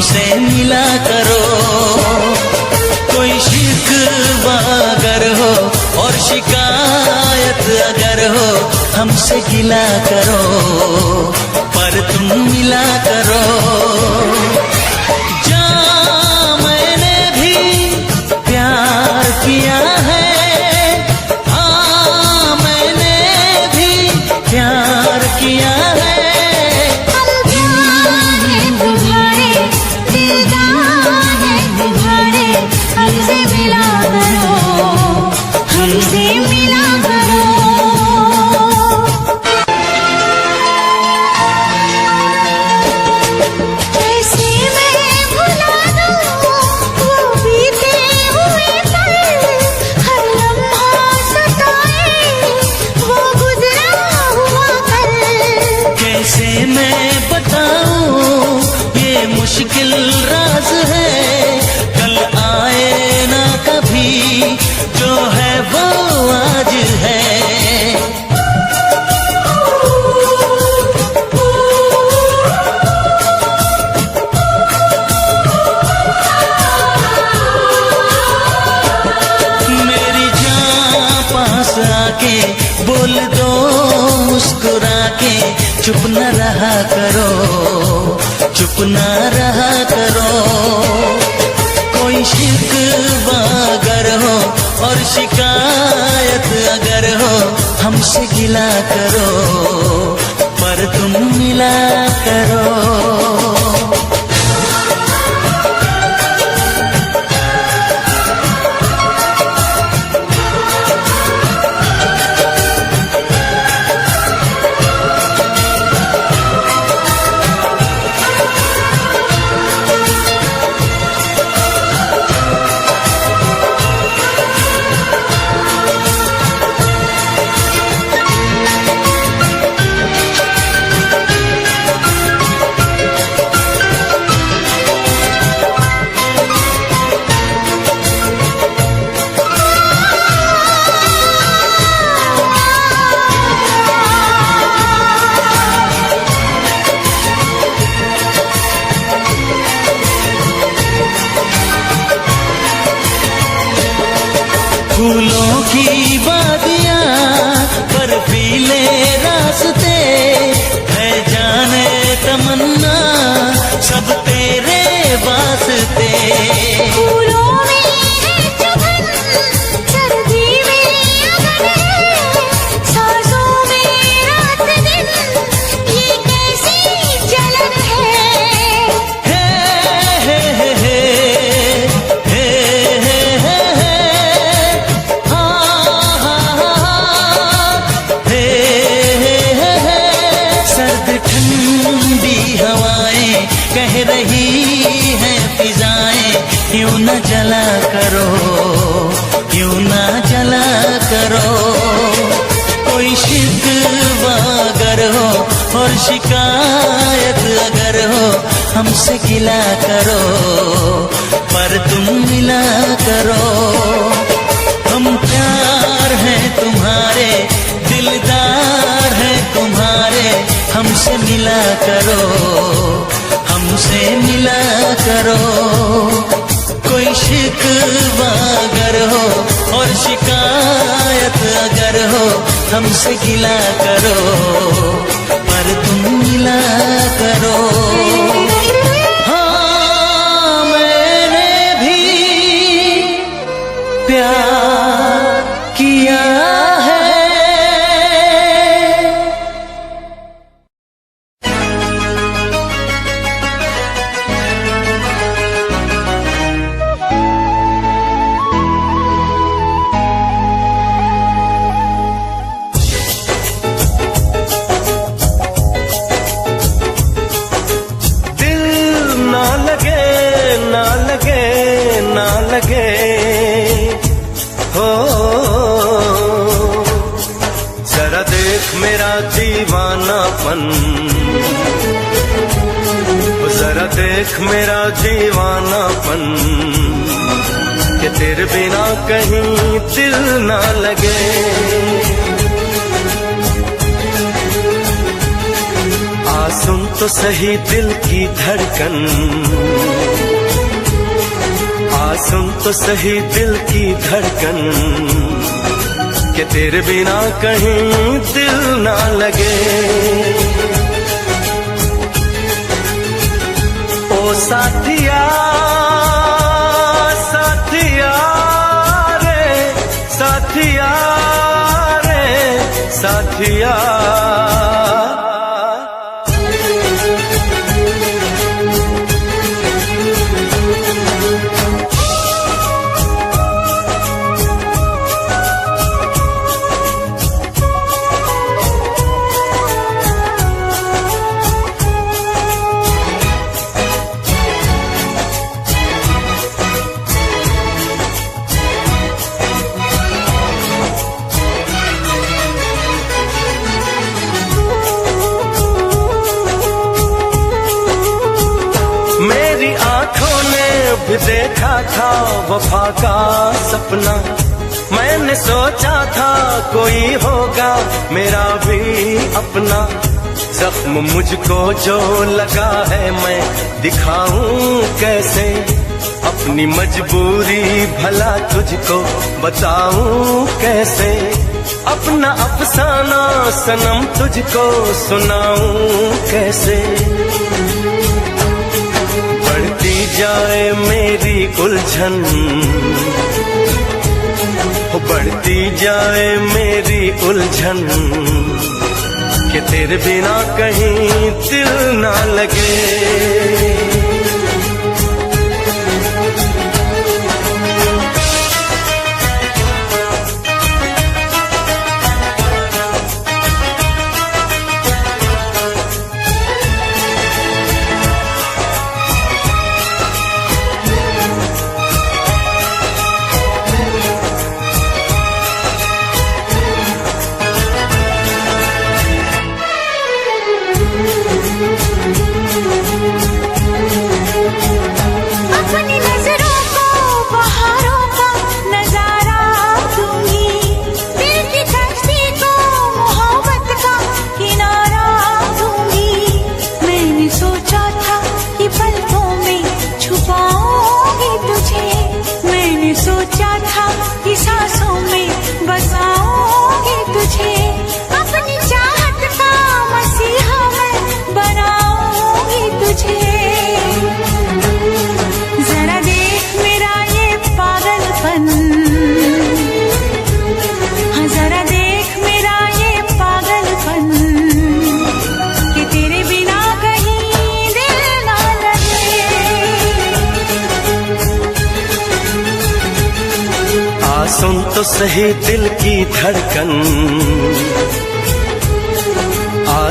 हमसे मिला करो। कोई शिकवा अगर हो और शिकायत अगर हो, हमसे गिला करो, पर तुम मिला करो। जा मैंने भी प्यार किया है, हाँ मैंने भी प्यार किया है। हमसे मिला करो, हमसे मिला करो। कैसे मैं भुला दूं वो बीते हुए पल, हर लम्हा सताए वो गुजरा हुआ कल। कैसे मैं बताऊं ये मुश्किल राज है, कल आए ना कभी, जो है वो आज है। मेरी जान पास आके बोल दो मुस्कुरा के, चुप न रहा करो, चुप न रहा करो। कोई शिकवा अगर हो और शिकायत अगर हो, हमसे गिला करो, पर तुम मिला करो। फूलों की वादियाँ बर्फीले रास्ते, है जाने तमन्ना सब तेरे वास्ते। फूलों में है चुभन, सर्दी में अगन, सांसों में रात दिन, ये कैसी जलन है। हे हे हे हे हे हे हे, हाँ हाँ हाँ, हे हे हे हे। सर्द ठंडी हवाएं कह रही हैं फिजाएं, यूं न जला करो, यूं न जला करो। कोई शिकवा अगर हो और शिकायत अगर हो, हमसे गिला करो, पर तुम मिला करो। हम प्यार हैं तुम्हारे, दिलदार हैं तुम्हारे, हमसे मिला करो, हमसे मिला करो। कोई शिकवा अगर हो और शिकायत अगर हो, हमसे गिला करो, पर तुम मिला करो। हाँ मैंने भी प्यार किया है। हो जरा देख मेरा दीवानापन, जरा देख मेरा दीवानापन, कि तेरे बिना कहीं दिल ना लगे। आ सुन तो सही दिल की धड़कन, सुन तो सही दिल की धड़कन, कि तेरे बिना कहीं दिल ना लगे। ओ साथिया साथिया रे, साथिया रे साथिया। भी देखा था वफा का सपना, मैंने सोचा था कोई होगा मेरा भी अपना। जख्म मुझको जो लगा है मैं दिखाऊं कैसे, अपनी मजबूरी भला तुझको बताऊं कैसे। अपना अफसाना सनम तुझको सुनाऊं कैसे। बढ़ती जाए मेरी उलझन, बढ़ती जाए मेरी उलझन, कि तेरे बिना कहीं दिल ना लगे। सुन तो सही दिल की धड़कन,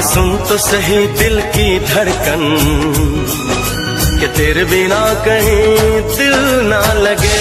सुन तो सही दिल की धड़कन, कि तेरे बिना कहीं दिल ना लगे।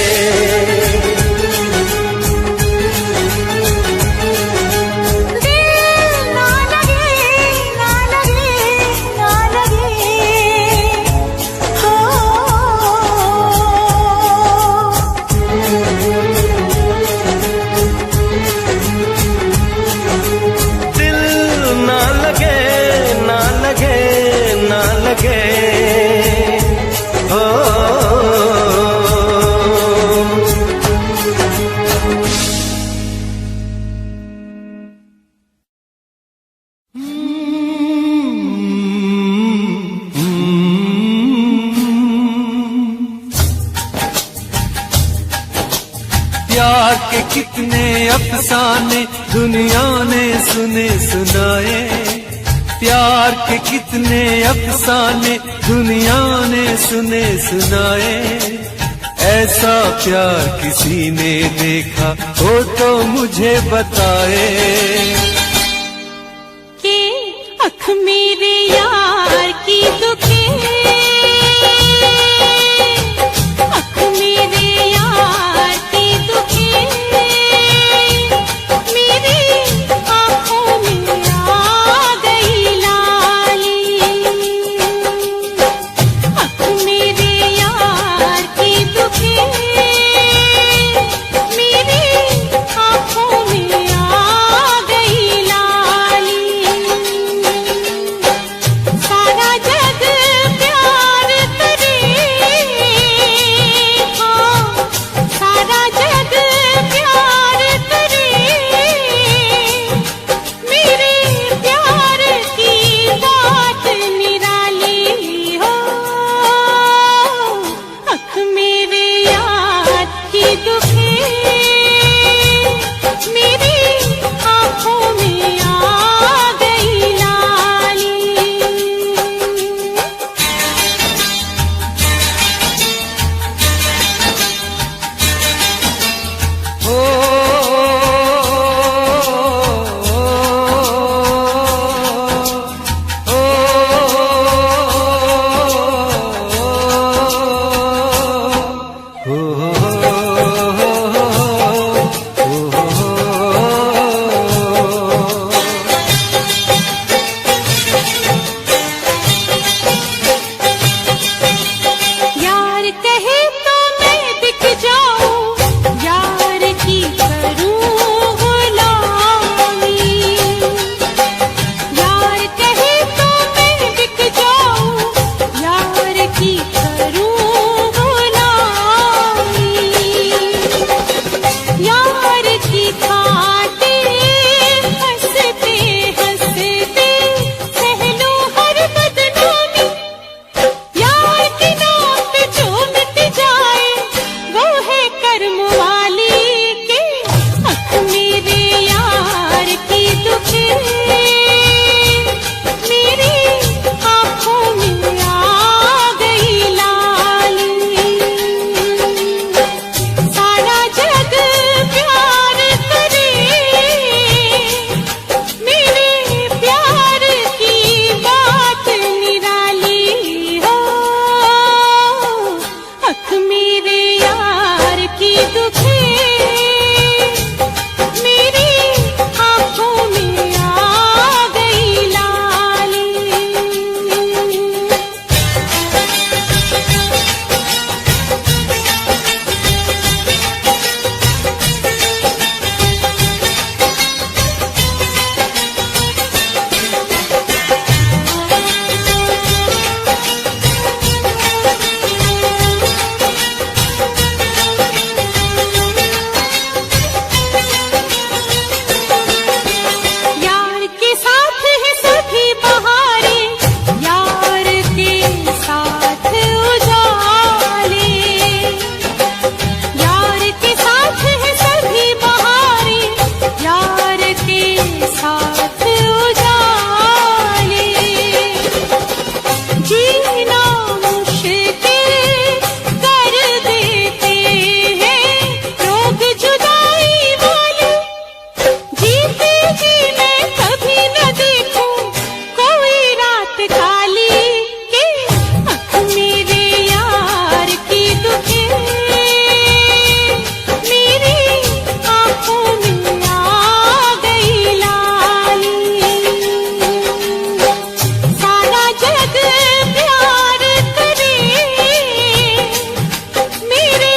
प्यार के कितने अफसाने दुनिया ने सुने सुनाए, प्यार के कितने अफसाने दुनिया ने सुने सुनाए। ऐसा प्यार किसी ने देखा हो तो मुझे बताए। कि अख मेरे यार की दुखी, सारा जिंदगी में कभी न देखूं कोई रात काली के आँख मेरे यार की दुखे मेरी आँखों में आ गई लाली। सारा जग प्यार करे मेरे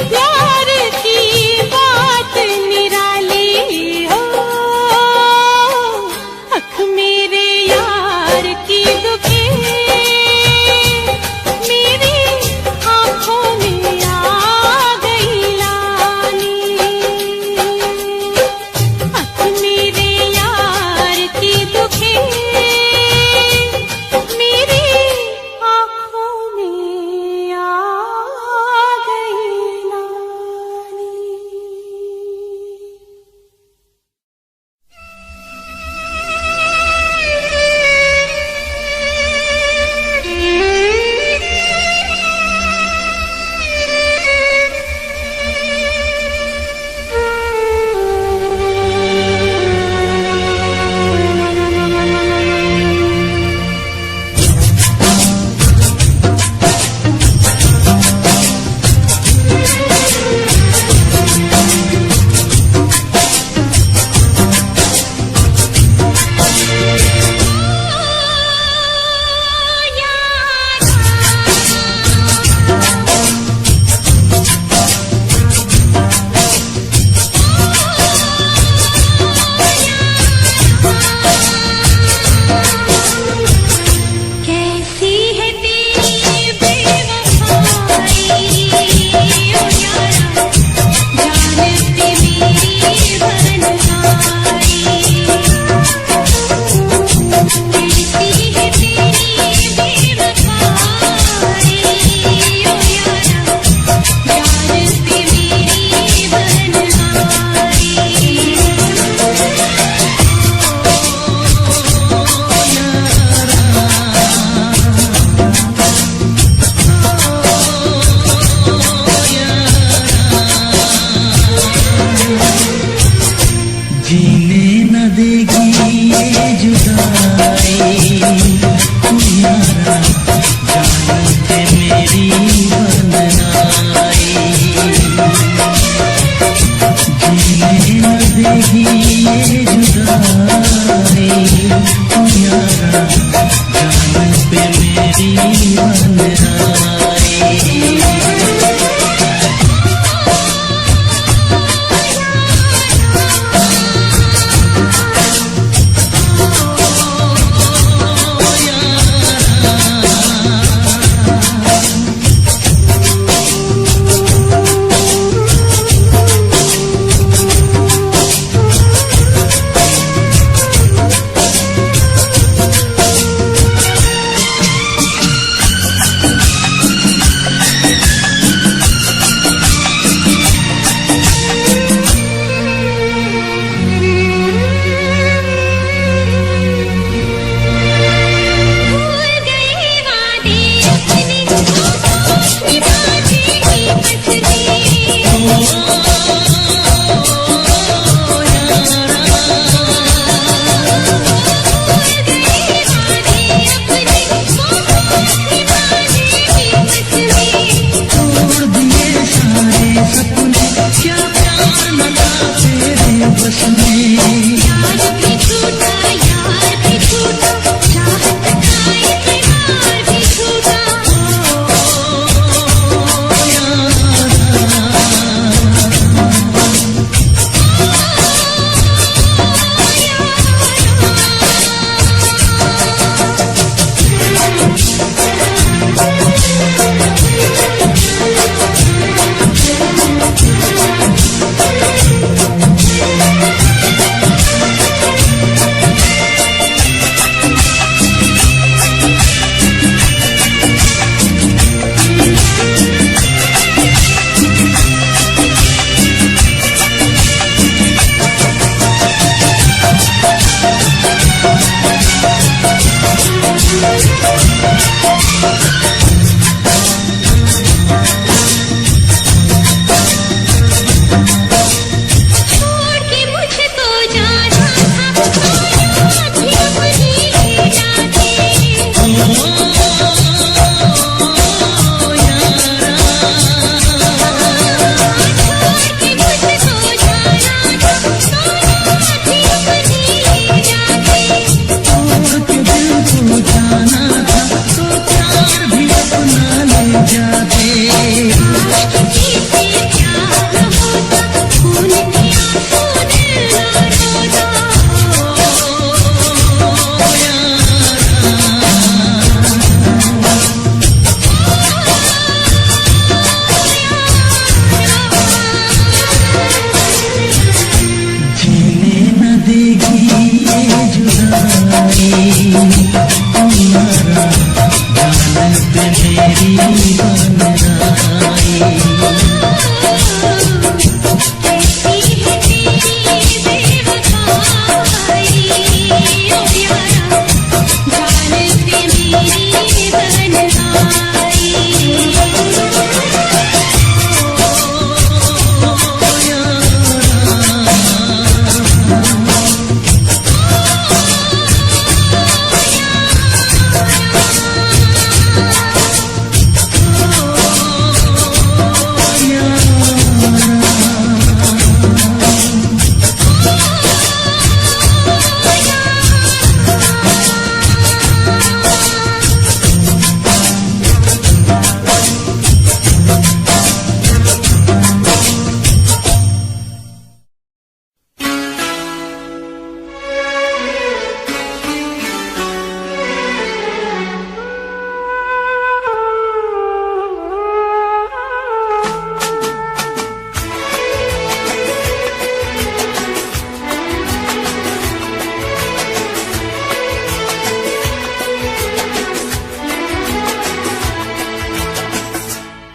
प्यार की बात निराली हो। आँख मेरे यार की दुखे मेरी आँखों में आ गई लाली। आँख मेरे यार की दुखे मेरी आँखों में आ गई लाली। कैसी है तेरी बेवफाई ओ यारा, जान पे मेरी बन आई। कैसी है तेरी बेवफाई ओ यारा, जान पे मेरी बन आई। जीने न देगी ये जुदाई तू यारा, जान के मेरी बंदनाई। जीने न देगी ये जुदाई तू यारा, जान पे मेरी बंदनाई। देगी ये जुदाई, तुम्हारा जान पे मेरी बन आई।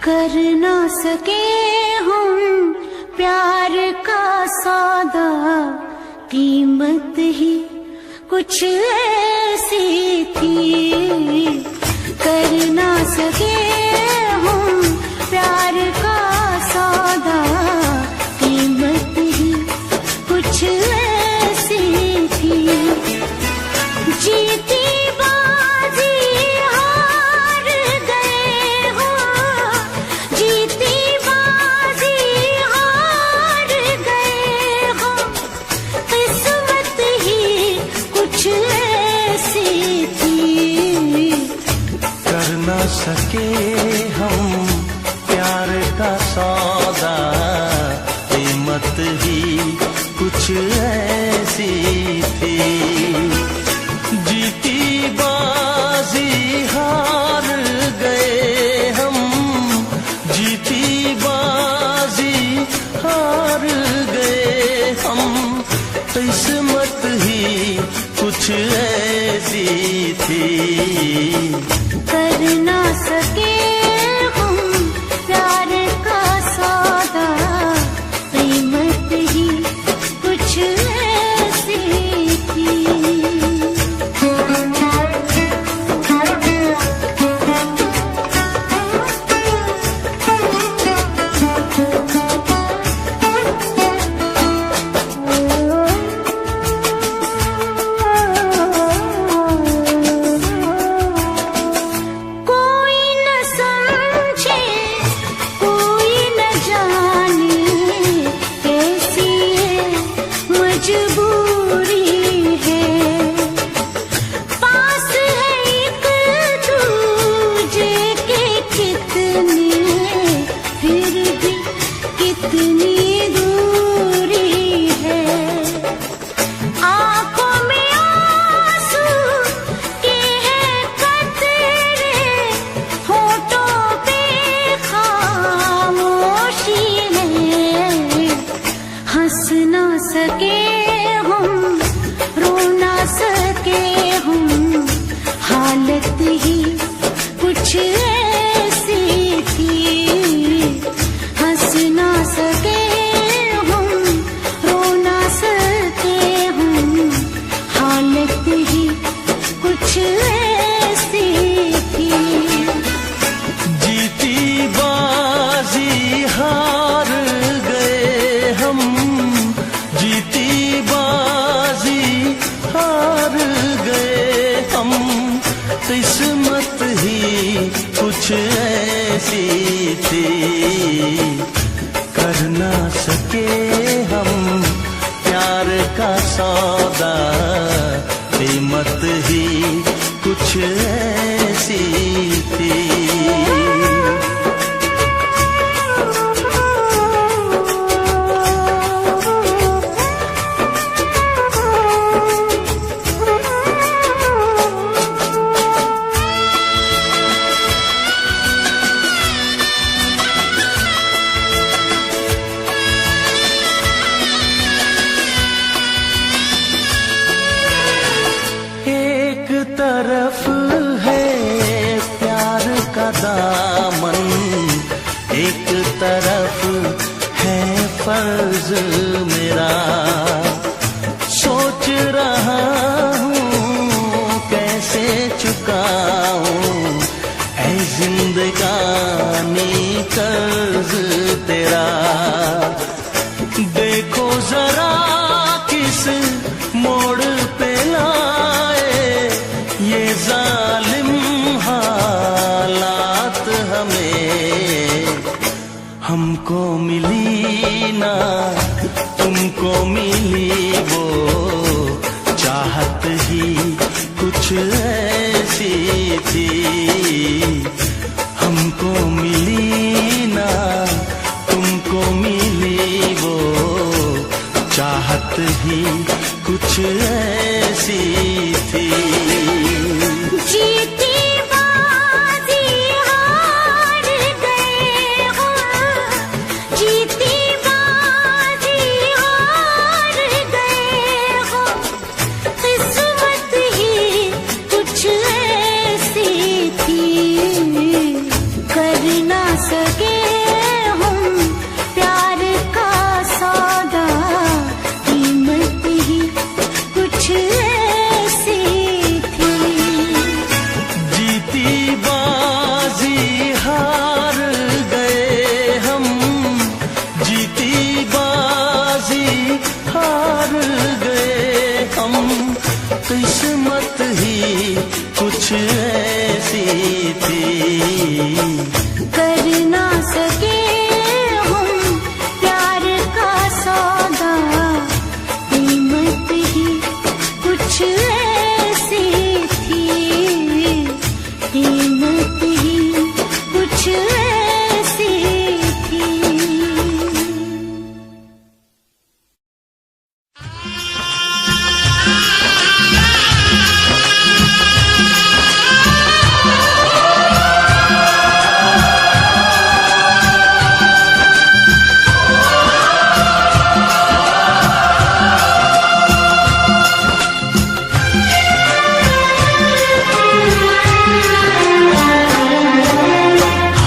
कर ना सके हम प्यार का सौदा, कीमत ही कुछ ऐसी थी। कर ना सके हम प्यार का सौदा, कीमत ही कुछ ऐसी थी। जीती बाजी हार गए हो, जीती बाजी हार गए हो, किस्मत ही कुछ ऐसी थी। कर ना सके हम प्यार का सौदा, कीमत ही कुछ ऐसी थी। जीती बाजी हार गए हम, जीती बाजी हार गए हम, किस्मत ही कुछ ऐसी थी। कर ना सके हम प्यार का सौदा, कीमत ही कुछ ऐसी थी। किस्मत ही कुछ ऐसी थी। कर ना सके हम प्यार का सौदा, कीमत ही कुछ ऐसी थी। कर्ज मेरा। सोच रहा हूँ कैसे चुकाऊं ऐ जिंदगानी कर्ज तेरा। देखो जरा किस मोड़ पे लाए ये जालिम हालात हमें। हमको मिली ना तुमको मिली वो चाहत ही कुछ ऐसी थी। हमको मिली ना तुमको मिली वो चाहत ही कुछ ऐसी थी। जीती बाजी हार गए हो, जीती बाजी हार गए हो। किस्मत ही कुछ ऐसी थी, कर ना सके हम प्यार का सौदा। कीमत ही कुछ ऐसी थी। जीती बाजी हार गए हम, जीती बाजी हार गए हम। किस्मत ही कुछ ऐसी थी, कर ना सके हम प्यार का सौदा। कीमत ही कुछ ऐसी थी, कीमत ही कुछ ऐसी थी।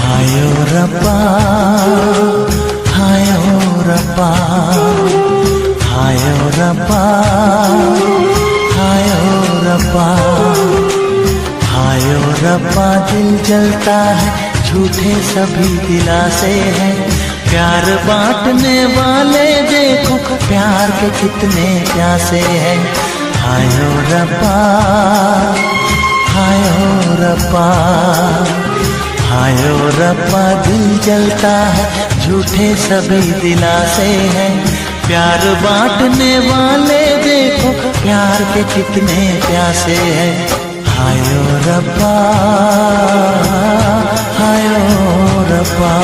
हायो रब्बा हायो रब्बा हायो रब्बा हायो रब्बा हायो रब्बा। दिल जलता है झूठे सभी दिलासे हैं। प्यार बांटने वाले देखो प्यार के कितने प्यासे हैं। हायो रब्बा हायो रब्बा हायो रब्बा। दिल जलता है झूठे सभी दिलासे हैं। प्यार बांटने वाले देखो प्यार के कितने प्यासे हैं। हायो रब्बा हायो रब्बा।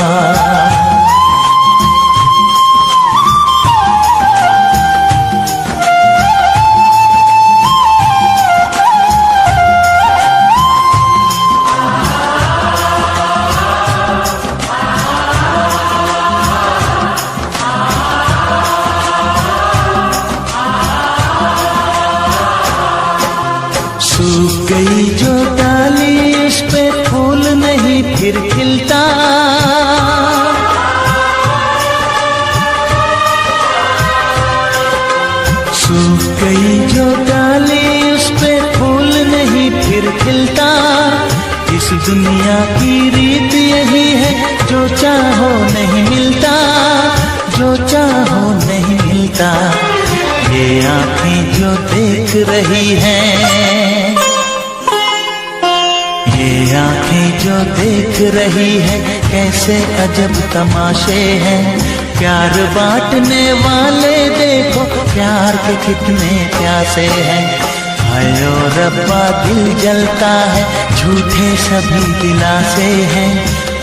सूख गई जो डाली उस पे फूल नहीं फिर खिलता। सूख गई जो डाली उस पे फूल नहीं फिर खिलता। इस दुनिया की रीत यही है जो चाहो नहीं मिलता, जो चाहो नहीं मिलता। ये आँखें जो देख रही हैं, ये आँखें जो देख रही है कैसे अजब तमाशे हैं। प्यार बांटने वाले देखो प्यार के कितने प्यासे हैं। हायो रब्बा दिल जलता है झूठे सभी दिलासे हैं।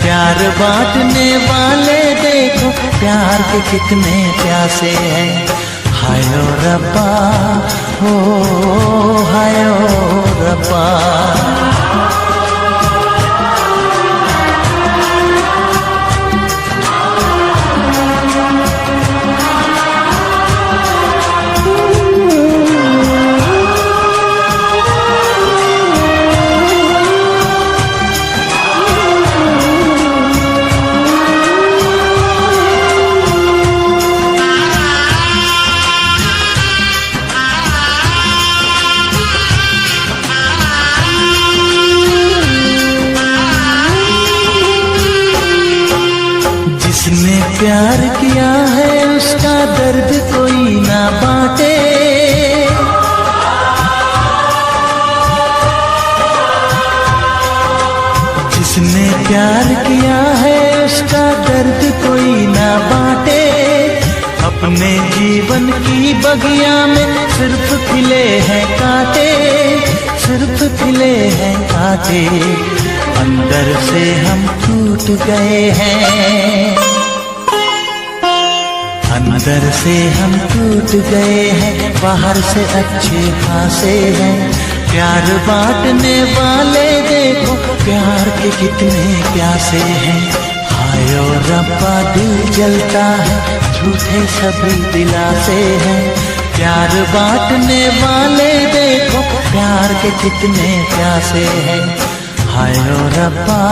प्यार बांटने वाले देखो प्यार के कितने प्यासे हैं। हायो रब्बा हो हायो रब्बा। प्यार किया है उसका दर्द कोई ना बांटे, अपने जीवन की बगिया में सिर्फ खिले हैं कांटे, सिर्फ खिले हैं कांटे। अंदर से हम टूट गए हैं, अंदर से हम टूट गए हैं, बाहर से अच्छे खासे हैं। प्यार बांटने वाले देखो प्यार के कितने प्यासे हैं। हाय ओ रब्बा दिल जलता है, झूठे सभी दिलासे हैं। प्यार बांटने वाले देखो प्यार के कितने प्यासे हैं। हाय ओ रब्बा,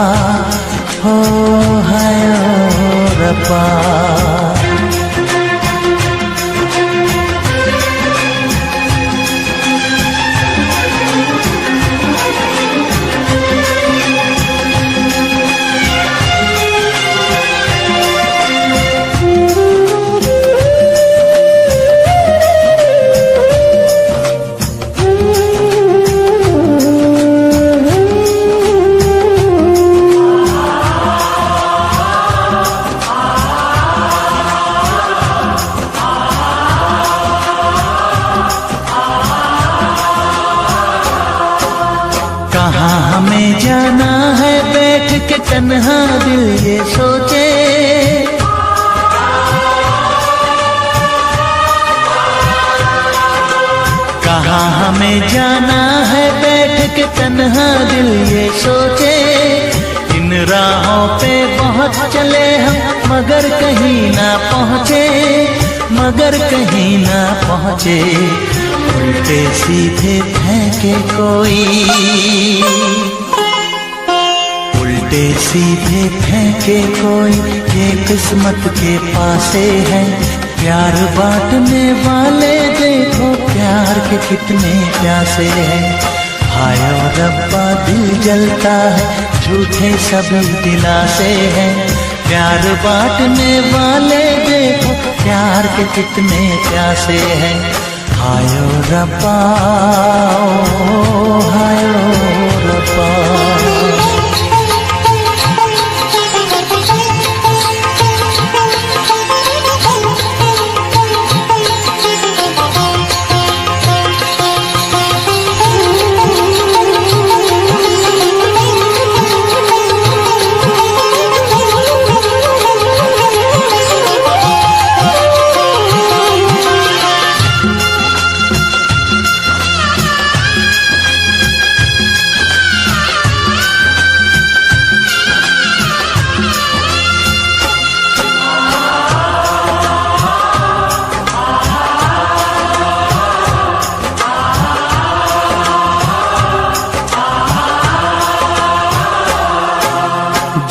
हो हाय ओ रब्बा। हमें जाना है बैठ के तन्हा दिल ये सोचे, कहाँ हमें जाना है बैठ के तन्हा दिल ये सोचे। इन राहों पे बहुत चले हम मगर कहीं ना पहुँचे, मगर कहीं ना पहुँचे। उल्टे सीधे फेंके कोई, उल्टे सीधे फेंके कोई, ये किस्मत के पासे है। प्यार बांटने वाले देखो प्यार के कितने प्यासे हैं। हाय ओ रब्बा दिल जलता है, झूठे सभी दिलासे हैं। प्यार बांटने वाले देखो प्यार के कितने प्यासे हैं। हाय ओ रब्बा, ओ हाय ओ रब्बा।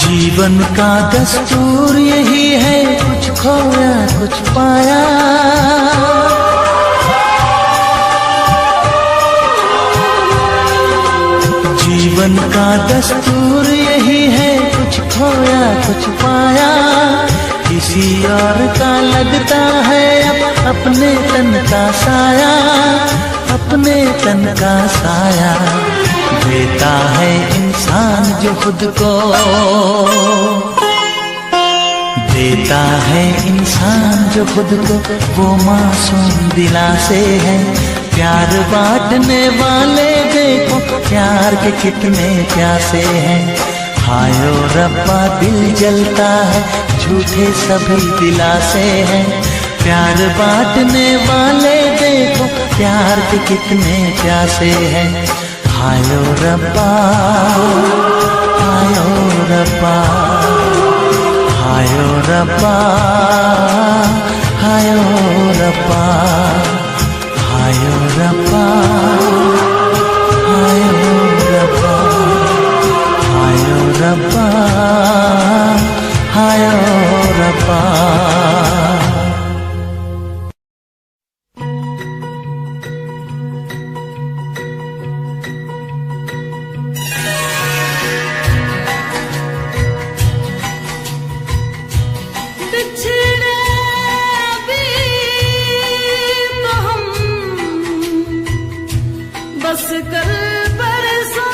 जीवन का दस्तूर यही है, कुछ खोया कुछ पाया। जीवन का दस्तूर यही है, कुछ खोया कुछ पाया। किसी और का लगता है अपने तन का साया, अपने तन का साया। देता है इंसान जो खुद को, देता है इंसान जो खुद को, वो मासूम दिलासे है। प्यार बांटने वाले देखो प्यार के कितने प्यासे हैं। हाय ओ रब्बा दिल जलता है, झूठे सभी दिलासे हैं। प्यार बांटने वाले देखो प्यार के कितने प्यासे हैं। हाय ओ रब्बा, हाय ओ रब्बा, हाय ओ रब्बा, हाय ओ रब्बा, हाय ओ रब्बा, हाय ओ रब्बा, हाय ओ रब्बा, हाय ओ रब्बा। बस कल बरसा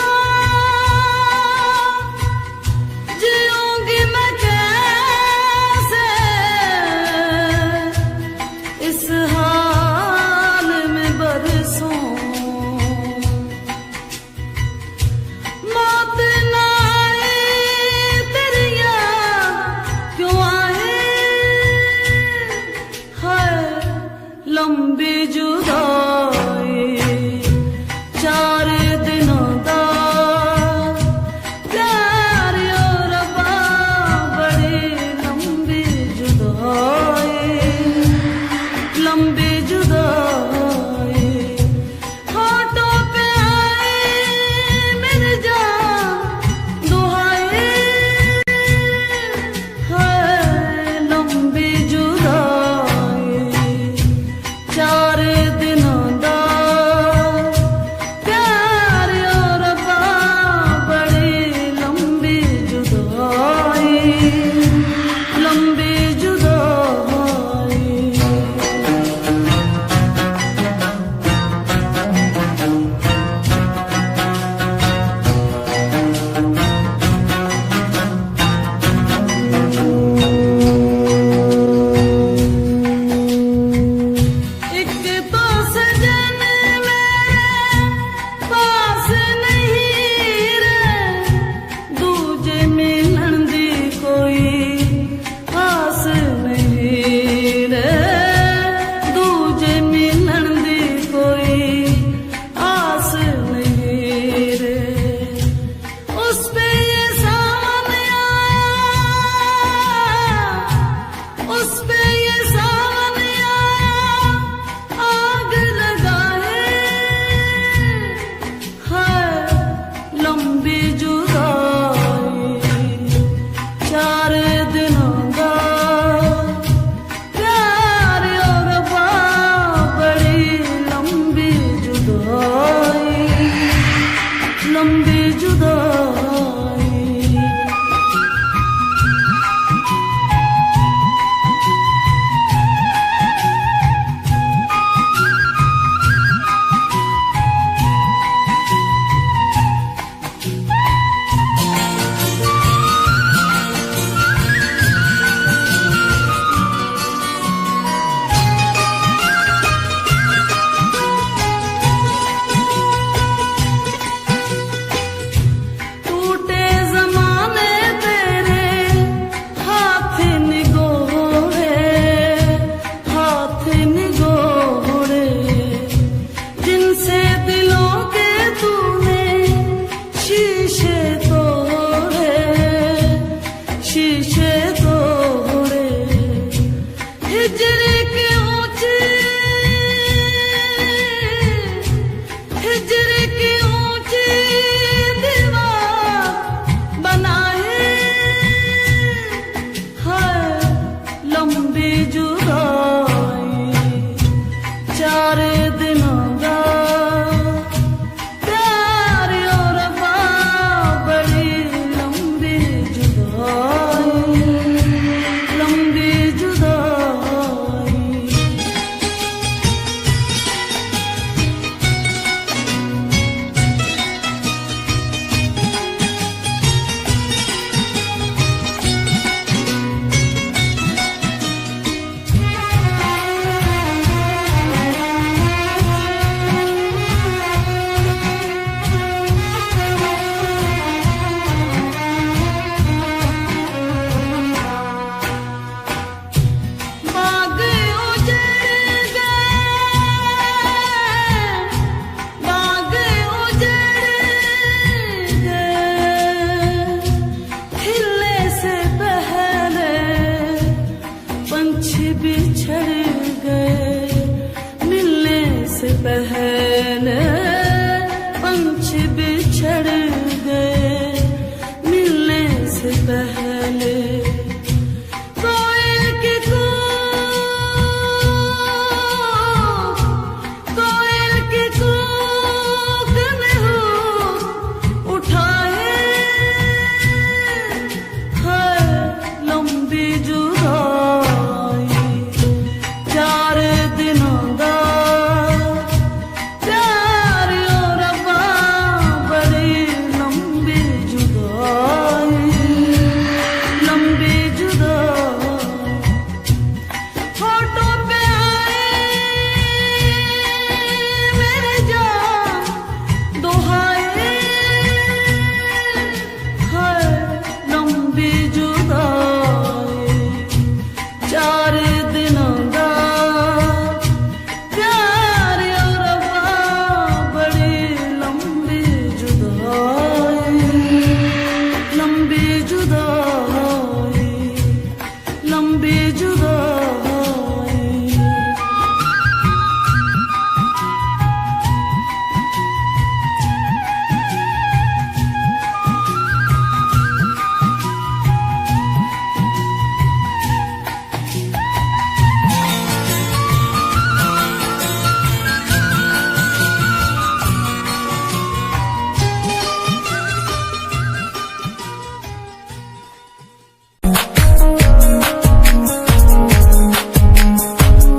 नैन पंछ बिछड़ गए मिलने से पहले। कोयल के कूक में हो उठाए है लंबी जुदाई। 4 दिनों का प्यार और रब्बा बड़ी लंबी जुदाई, लंबी जुदाई। होठों पे आए मेरे जान दोहाए है लंबी जुदाई। 4 दिनों का प्यार और रब्बा बड़ी लंबी जुदाई, लंबी जुदाई, लंबी जुदाई।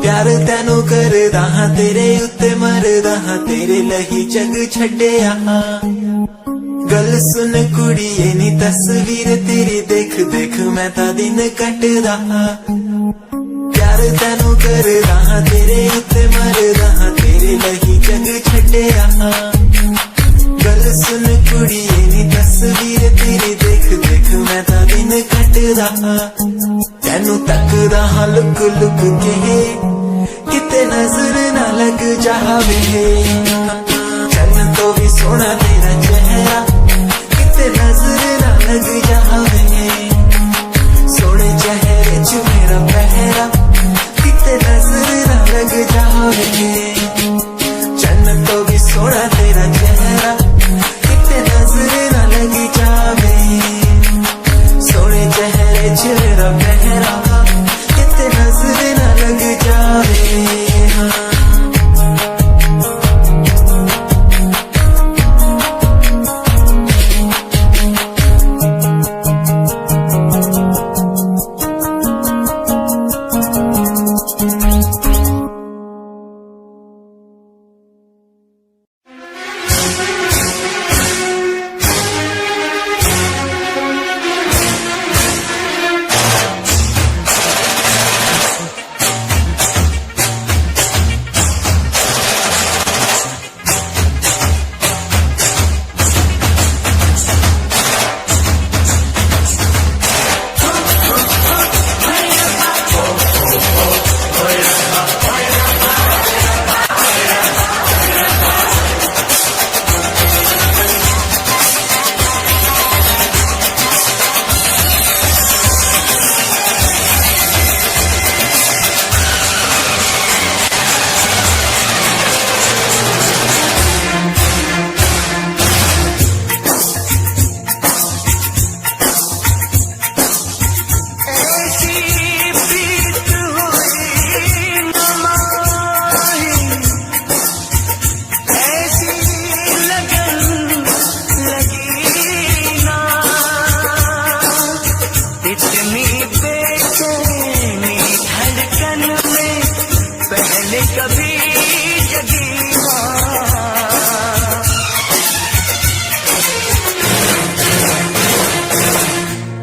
प्यार तैनू करदा हां तेरे उत्ते मरदा हां तेरे लही जग छड्डिया। गल सुन कुड़िए नी तस्वीर तेरी देख देख मैं ता दिन कटदा हां। प्यार तैनू करदा हां तेरे उत्ते मरदा हां तेरे लही जग छड्डिया। गल सुन कुड़िए नी तस्वीर तेरी देख देख मैं ता दिन कटदा हां। तैनू तकदा हां लुक लुक के किते नजर ना लग जावे। चन्न तो भी सोना तेरा चेहरा किते नजर ना लग जावे। सोने चेहरे च मेरा पहरा किते नजर ना लग जावे। चन्न तो भी सोना तेरा चेहरा किते नजर ना लग जावे। सोने चेहरे च मेरा पहरा किते नजर ना लग जावे।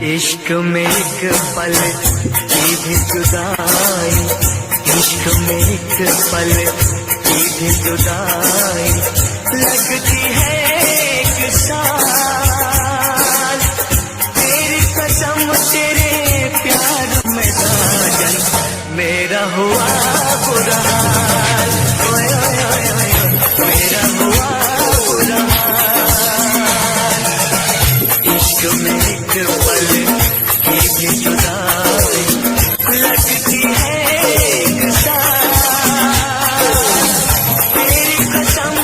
इश्क में एक पल की भी जुदाई, इश्क में एक पल की भी जुदाई लगती है एक साल। तेरी कसम तेरे प्यार में साजन मेरा हुआ बुरा हाल। ओए ओए ओए ओए मेरा हुआ बुरा हाल। इश्क में एक पल की भी जुदाई लगती है एक साल। तेरी कसम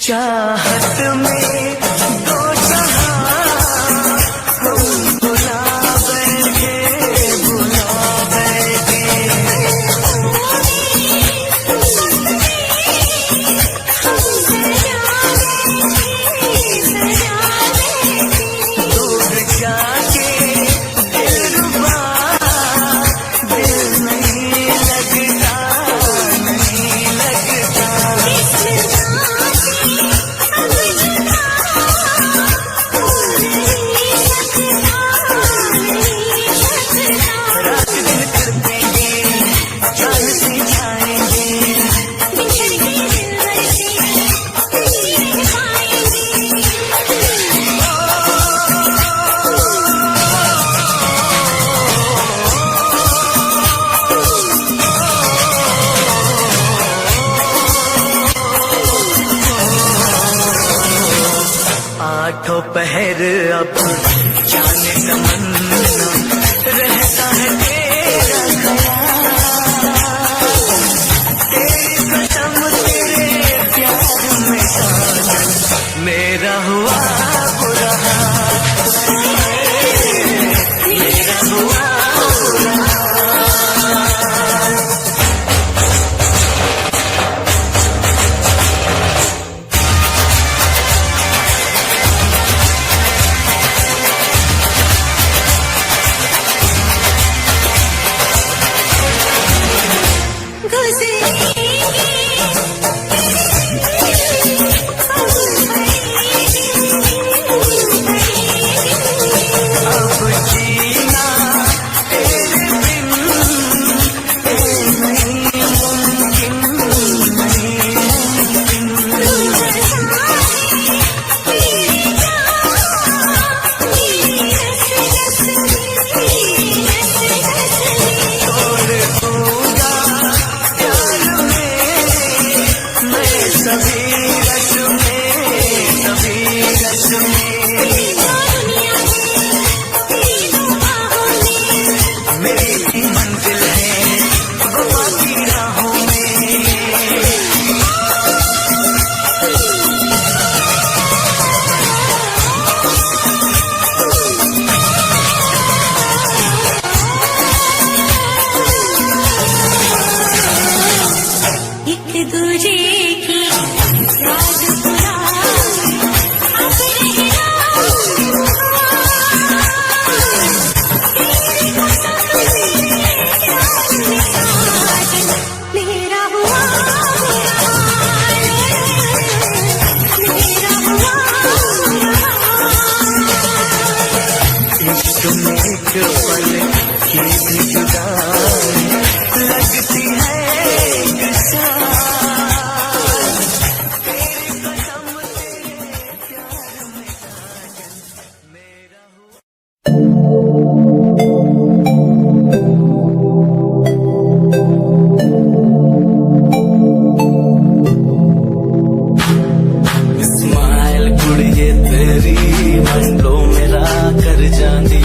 चाहत में दो जहां हम बुला बैठे दूर जाके दिलरुबा दिल नहीं लगता नहीं लगता रात दिन तड़पेंगे जान से जाएंगे आठों पहर अब जाने तमन्ना रहता है तेरा ख्याल तेरी कसम तेरे प्यार में साजन मेरा हुआ बुरा हाल मेरा हुआ बुरा हाल अब जीना तेरे बिन नहीं मुमकिन नहीं तोड़ दूंगा प्यार में मैं सभी रस में मेरी भी मंजिल है वफा की राहों में एक दूजे की याद पुरानी अब मेरा हुआ इश्क में एक पल की भी जुदाई लगती है एक साथ तेरी कसम तेरे प्यार में साजन मेरा हुआ स्माइल कुड़िए तेरी मंडलो मेरा कर जांदी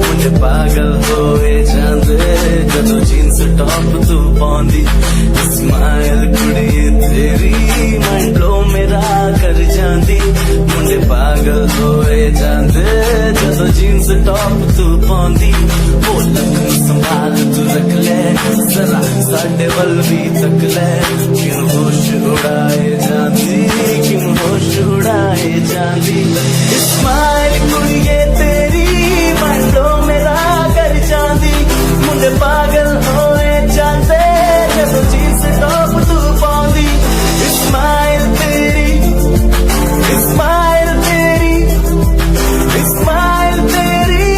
मुझे पागल होए जांदे जदों जीन्स टॉप तू पाउंदी स्माइल कुड़िए तेरी मंडलो मेरा कर जांदी मुझे पागल होए जांदे जदों जीन्स टॉप तू पाउंदी वो लखन संभाल तू रख ले जरा साडे वल भी तक ले क्यों होश उड़ाए जांदी क्यों होश उड़ाए जांदी स्माइल कुड़िए तेरी मंडो मेरा कर जांदी मुंडे पागल होए जांदे जदों जीन्स टॉप तू पाउंदी स्माइल तेरी स्माइल तेरी स्माइल तेरी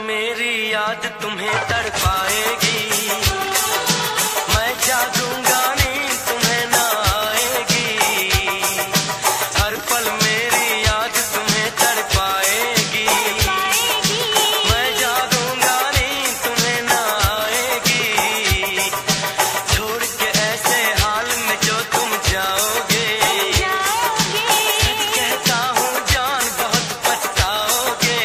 मेरी याद तुम्हें तड़पाएगी, मैं जागूंगा नींद तुम्हें ना आएगी, हर पल मेरी याद तुम्हें तड़पाएगी, मैं जागूंगा नींद तुम्हें ना आएगी, छोड़ के ऐसे हाल में जो तुम जाओगे, सच कहता हूँ जान बहुत पछताओगे।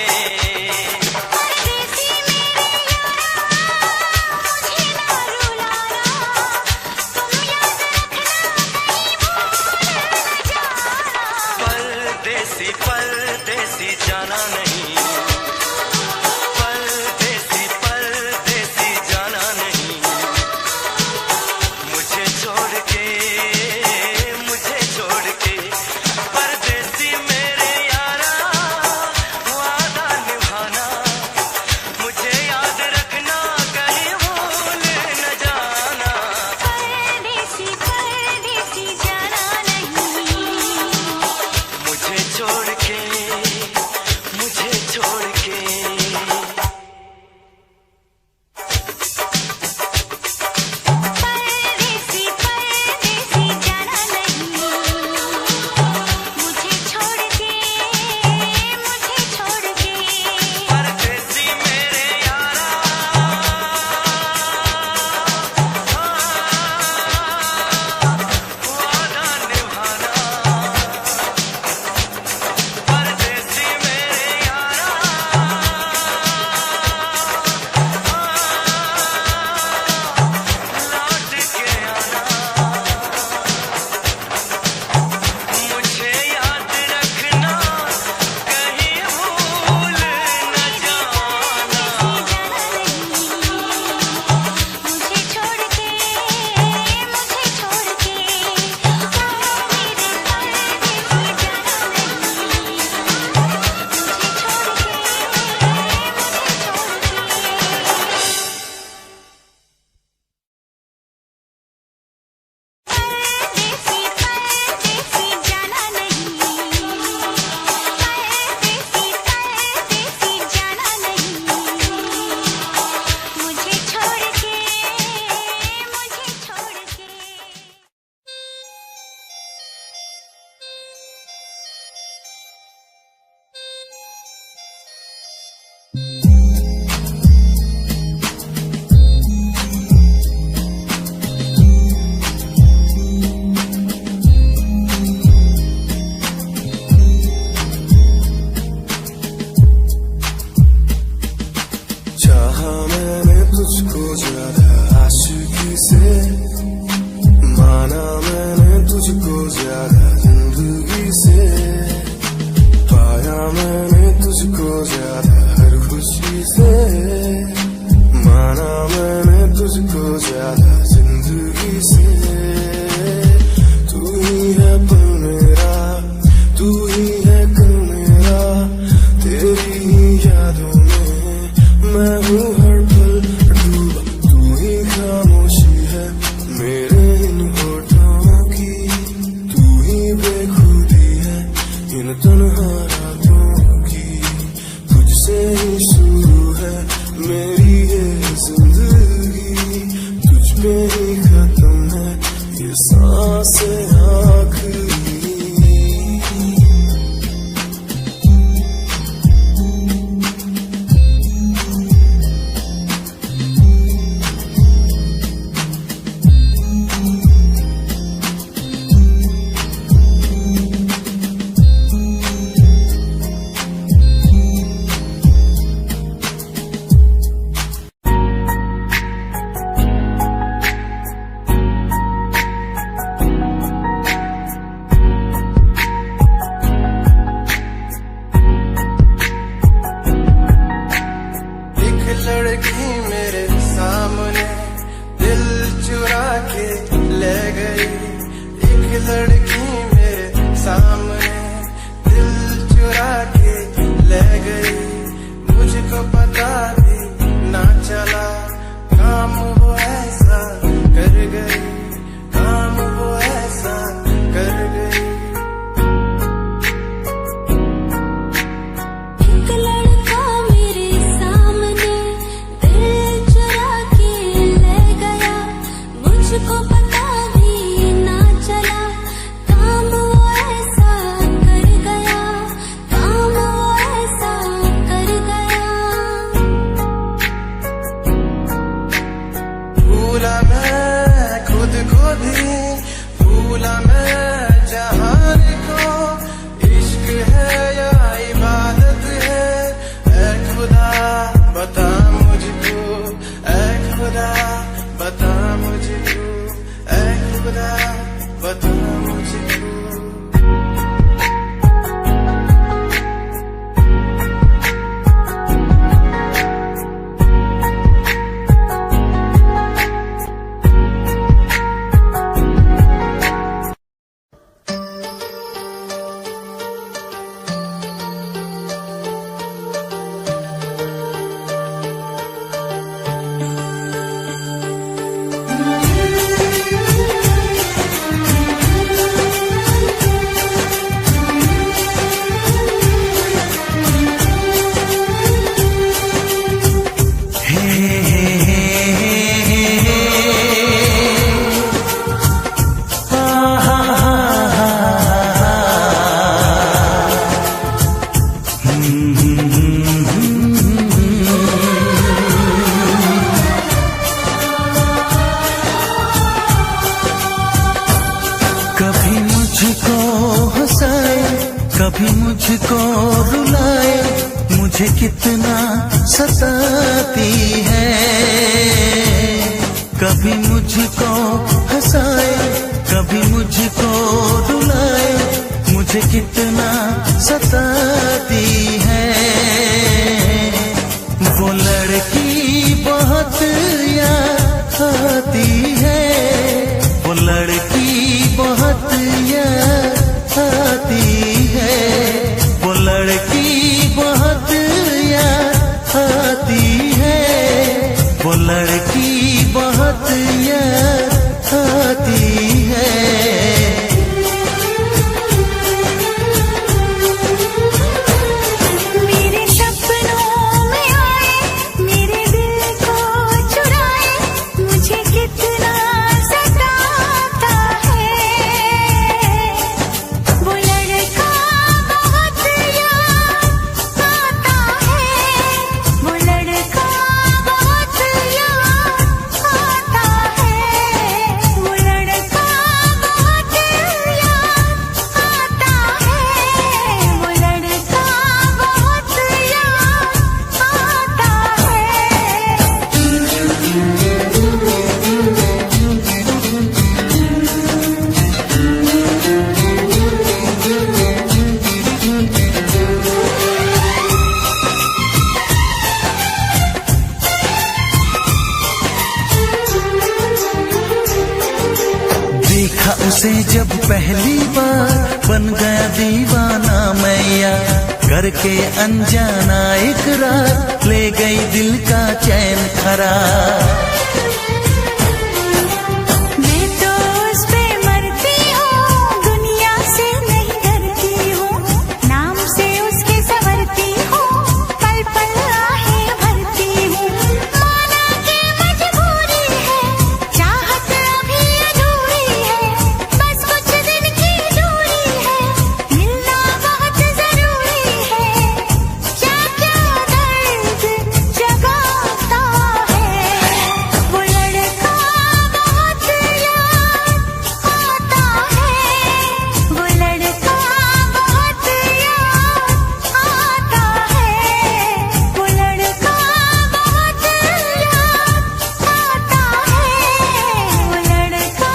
परदेसी परदेसी जाना नहीं, परदेसी परदेसी जाना नहीं, मुझे छोड़ के परदेसी मेरे यारा, वादा निभाना, मुझे याद रखना, कहीं भूल न जाना। परदेसी परदेसी जाना नहीं, मुझे छोड़ के परदेसी परदेसी जाना नहीं, मुझे छोड़ के परदेसी मेरे यारा, वादा निभाना, परदेसी मेरे यारा, लौट के आना, मुझे याद रखना, कहीं भूल न जाना। मुझे छोड़ के परदेसी परदेसी जाना नहीं, परदेसी परदेसी जाना नहीं, मुझे छोड़ के चाहा मैंने तुझको ज्यादा आशिकी से, माना मैंने तुझको ज्यादा जिंदगी से, पाया मैंने तुझको ज्यादा हर खुशी से, माना मैंने तुझको ज्यादा जिंदगी से। तू ही है पल मेरा, तू ही है कल मेरा, तेरी ही यादों में मैं हूँ हर पल डूबा। तू ही खामोशी है मेरे इन होठों की, तू ही बेखुदी है इन तन्हा रातों की, तुझसे ही शुरू है मेरी ये जिंदगी, तुझ पे ही खत्म है ये सांसें आखिरी। लड़की मेरे सामने दिल चुरा के ले गई, एक लड़की मेरे सामने दिल चुरा के ले गई, मुझको पता भी ना चला काम वो ऐसा कर गई, काम वो ऐसा कर गई। एक लड़का मेरे सामने सताती है। कभी मुझको हंसाए, कभी मुझको रुलाए, मुझे कितना सताती है। वो लड़की बहुत याद आती है, वो लड़की बहुत याद आती है, वो लड़की बहुत याद आती है, वो लड़की बहुत याद आती है। मेरे सपनों में आए, मेरे दिल को चुराए, मुझे कितना सताता है। वो लड़का बहुत याद आता है, वो लड़का बहुत याद आता है, वो लड़का बहुत याद आता है, वो लड़का बहुत देखा उसे जब पहली बार, बन गया दीवाना मैया, करके अनजाना इकरार, ले गई दिल का चैन करार। मैं तो उस पे मरती हूँ, दुनिया से नहीं डरती हूँ, नाम से उसके संवरती हूँ, पल पल आहें भरती हूँ। माना कि मजबूरी है, चाहत अभी अधूरी है, बस कुछ दिन की दूरी है, मिलना बहुत जरूरी है। क्या क्या दर्द जगाता है, वो लड़का बहुत याद आता है, वो लड़का बहुत याद आता है, वो लड़का बहुत याद आता है, वो लड़का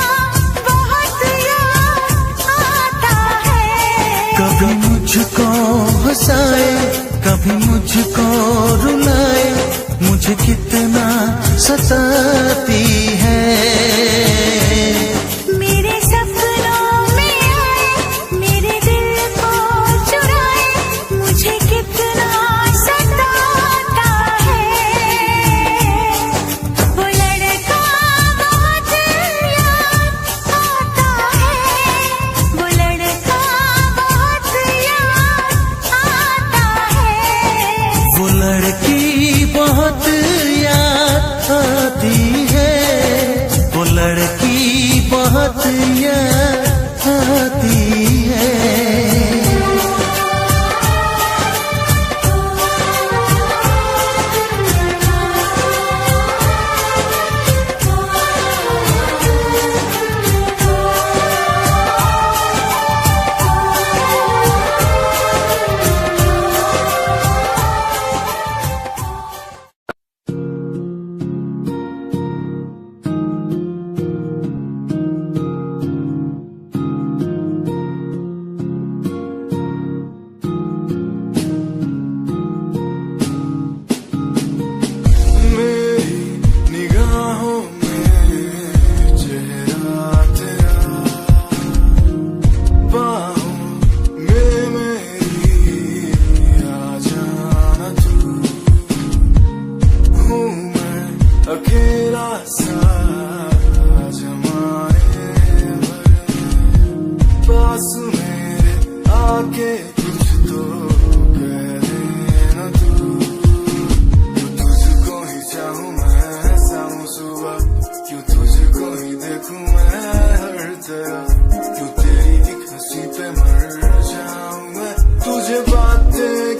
बहुत याद आता है। कभी मुझको हंसाए, कभी मुझको रुलाए, मुझे कितना सताती है। मेरे सपनों में आए, मेरे दिल को चुराए, मुझे कितना सताता है। वो लड़का बहुत याद आता है, वो लड़का बहुत याद आता है। वो लड़की बहुत याद आती है, वो लड़की बहुत याद आती है।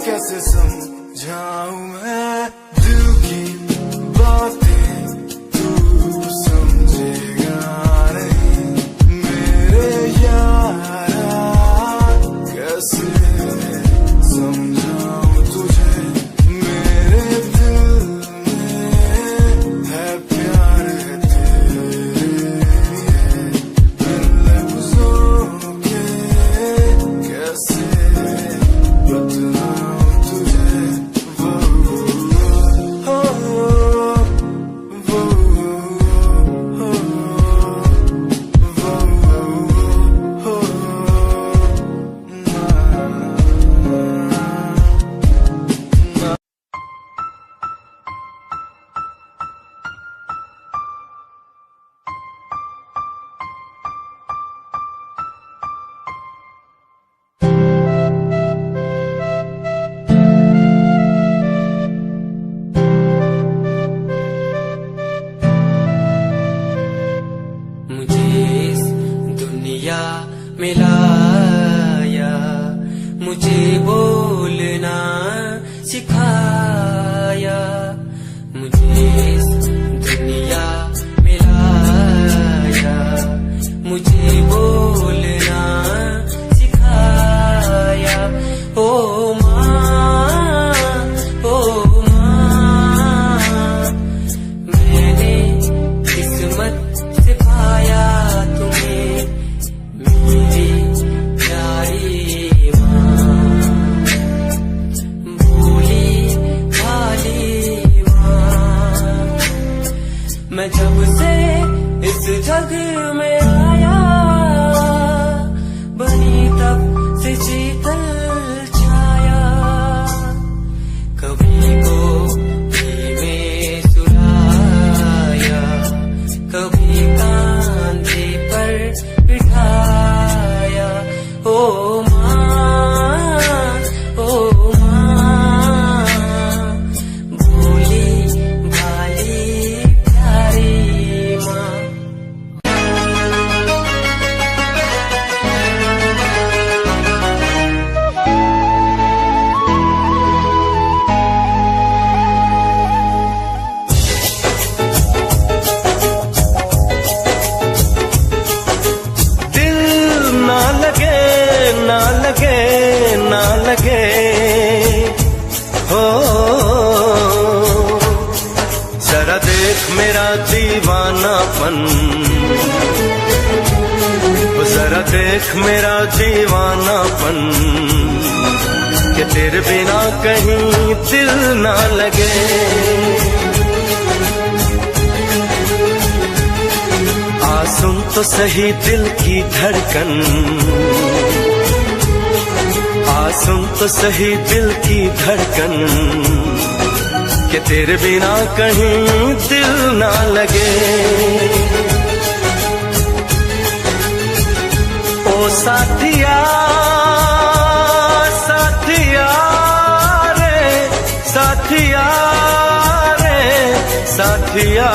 कैसे समझाऊं मैं दिल की बातें मिलाया, मुझे बोलना सिखाया, मुझे इस दुनिया मिलाया, मुझे बोलना सिखाया। ओ माँ, ओ माँ, मैंने किस्मत से पाया तुम्हें, मेरी प्यारी माँ, भोली भाली माँ। मैं जब से इस जग में आया, बनी तब से शीतल छाया, कभी गोदी में सुलाया, कभी कांधे पर बिठाया। ओ माँ, ओ माँ, भोली भाली प्यारी माँ। दिल ना लगे, ना लगे, ना लगे, हो जरा देख मेरा दीवानापन, जरा देख मेरा दीवानापन, कि तेरे बिना कहीं दिल ना लगे। आ सुन तो सही दिल की धड़कन, आ सुन तो सही दिल की धड़कन, कि तेरे बिना कहीं दिल ना लगे। ओ साथिया, साथिया रे, साथिया रे, साथिया।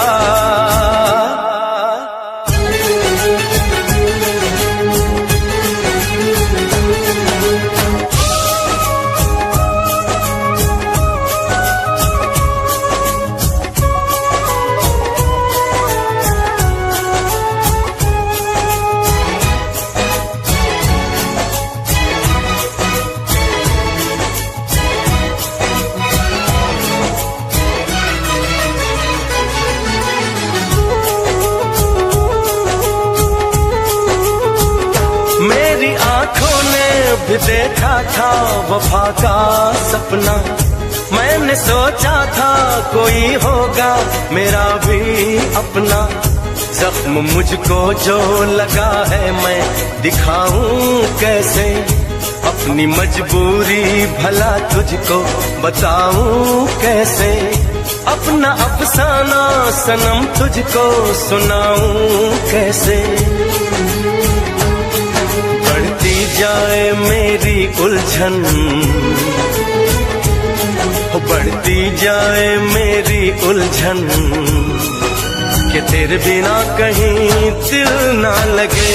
भी देखा था वफा का सपना, मैंने सोचा था कोई होगा मेरा भी अपना। जख्म मुझको जो लगा है मैं दिखाऊं कैसे, अपनी मजबूरी भला तुझको बताऊं कैसे, अपना अफसाना सनम तुझको सुनाऊं कैसे। बढ़ती जाए मेरी उलझन, बढ़ती जाए मेरी उलझन, कि तेरे बिना कहीं दिल ना लगे।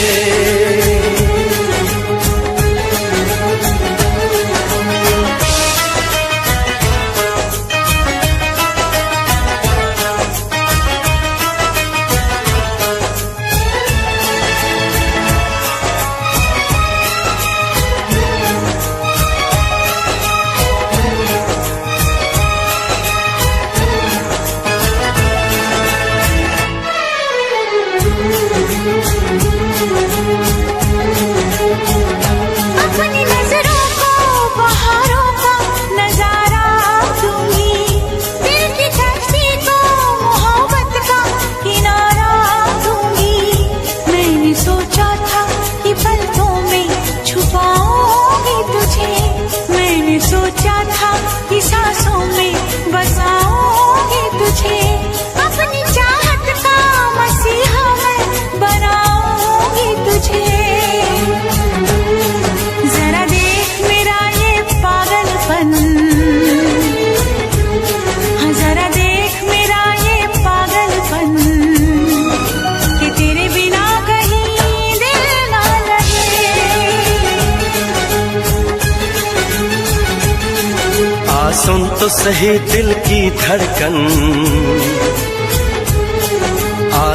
तो सही दिल की धड़कन,